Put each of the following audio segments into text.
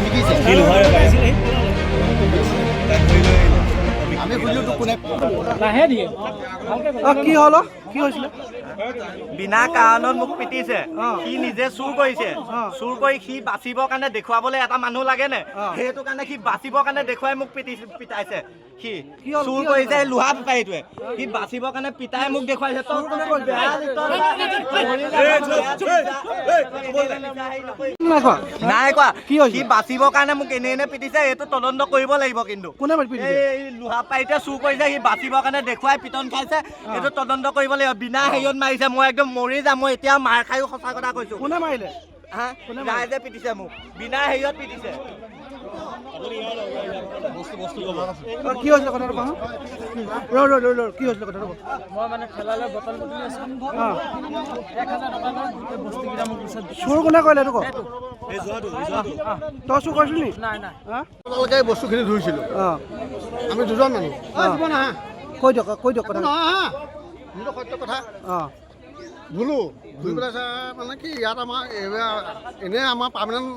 বিকিছে আমি খুলিলো তো কোনে লাহে দিয়ে কি হলো কি হৈছিল বিনা কাৰণত মোক পিটিছে সি নিজে চুৰ কৰিছে চুৰ কৰি সি বাচিবৰ কাৰণে দেখুৱাবলৈ এটা মানুহ লাগে নে সেইটো কাৰণে সি বাচিবৰ কাৰণে দেখুৱাই মোক পিটাইছে সি চুৰ কৰিছে লোহা বেপাৰীটোৱে সি বাচিবৰ কাৰণে পিতাই মোক দেখুৱাইছে নাই কোৱা সি বাচিবৰ কাৰণে মোক এনে এনে পিটিছে এইটো তদন্ত কৰিব লাগিব কিন্তু এই লোহা পাইতে চুৰ কৰিছে সি বাচিবৰ কাৰণে দেখুৱাই পিটন খাইছে এইটো তদন্ত কৰিব লাগিব বিনা হেৰিয়ত মাৰিছে মই একদম মৰি যাম মই এতিয়া মাৰ খায়ো সঁচা কথা কৈছো কোনে মাৰিলে ৰাইজে পিটিছে মোক বিনা হেৰিয়ত পিটিছে কি হৈছিল কথাটো কোৱা কি হৈছিল কথাটো মই মানে খেলালৈ বটল বটলি আছো 1000 টকা বস্তুকেইটা মোক পিছত চুৰ কোনে কৰিলে এইটো ক তই চুৰ কৰিছিলি নি নাই নাই আপোনালোকে এই বস্তুখিনি ধৰিছিলোঁ আমি দুজন মানুহ কৈ দিয়ক কথা মোৰ সত্য কথা ধুলো ধুই পেলাই মানে কি ইয়াত আমাৰ এনেই আমাৰ পাৰ্মানেণ্ট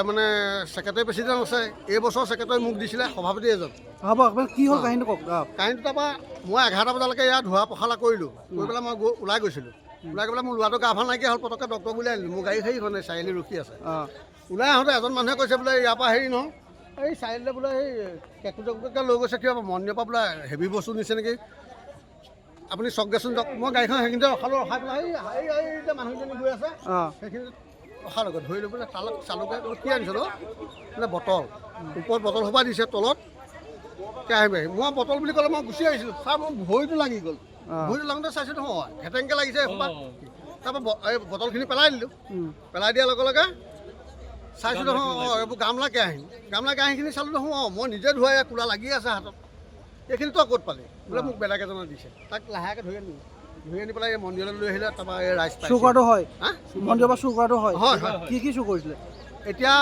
মানে ছেক্ৰেটাৰী প্ৰেচিডেণ্ট আছে এই বছৰ ছেক্ৰেটাৰী মোক দিছিলে সভাপতি এজন হ'ব আপোনাৰ কি হ'ল কাহিনীটো কওক কাহিনীটো তাৰপৰা মই 11টা বজালৈকে ইয়াত ধোৱা পখালা কৰিলোঁ কৰি পেলাই মই ওলাই গৈছিলোঁ ওলাই গৈ পেলাই মোৰ ল'ৰাটো গা ভাল নাইকিয়া হ'ল পটককৈ ডক্টৰ বুলি আনিলোঁ মোৰ গাড়ী হেৰি মানে চাৰিআলি ৰখি আছে ওলাই আহোঁতে এজন মানুহে কৈছে বোলে ইয়াৰ পৰা হেৰি নহয় এই চাৰিআলিলৈ বোলে এই কেকুটকে লৈ গৈছে কিবা মন্দিৰৰ পৰা বোলে হেভি বস্তু নিছে নেকি আপুনি চক দেচোন যাওক মই গাড়ীখন সেইখিনিতে ৰখালোঁ ৰখাই পেলাই এই যে মানুহজনী গৈ আছে সেইখিনিত ৰখালৈকে ধৰি লৈ পেলাই তালত চালকে কি আনিছিলোঁ বোলে বটল ওপৰত বটল সোপা দিছে তলত কেৰাহী মই বটল বুলি ক'লে মই গুচি আহিছিলোঁ ছাৰ মোৰ ভৰিটো লাগি গ'ল ভৰিটো লাগোঁতে চাইছোঁ নহয় ঘেটেংকৈ লাগিছে এসোপা তাৰপৰা এই বটলখিনি পেলাই দিলোঁ পেলাই দিয়াৰ লগে লগে চাইছোঁ নহয় এইবোৰ গামলা কেৰাহীখিনি চালোঁ নহয় মই নিজে ধুৱাই কোলা লাগি আছে হাতত এইখিনি তই ক'ত পালি বোলে মোক বেলেগ এজনে দিছে তাক লাহেকৈ ধৰি আনি পেলাই এই মন্দিৰলৈ লৈ আহিলে তাৰপৰা এই ৰাইজ চুৰ কৰাটো হয় মন্দিৰৰ পৰা চুৰ কৰাটো হয় হয় কি চুৰ কৰিছিলে এতিয়া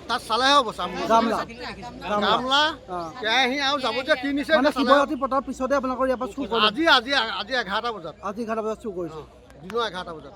তাত চালেহে হ'ব গামলা কেৰাহী আৰু যাৱতীয় কি নিছে শিৱৰাত্ৰি পতাৰ পিছতে আপোনালোকৰ ইয়াৰ পৰা চুৰ কৰিলে আজি 11টা বজাত আজি 11টা বজাত চুৰ কৰিছে দিনৰ 11টা বজাত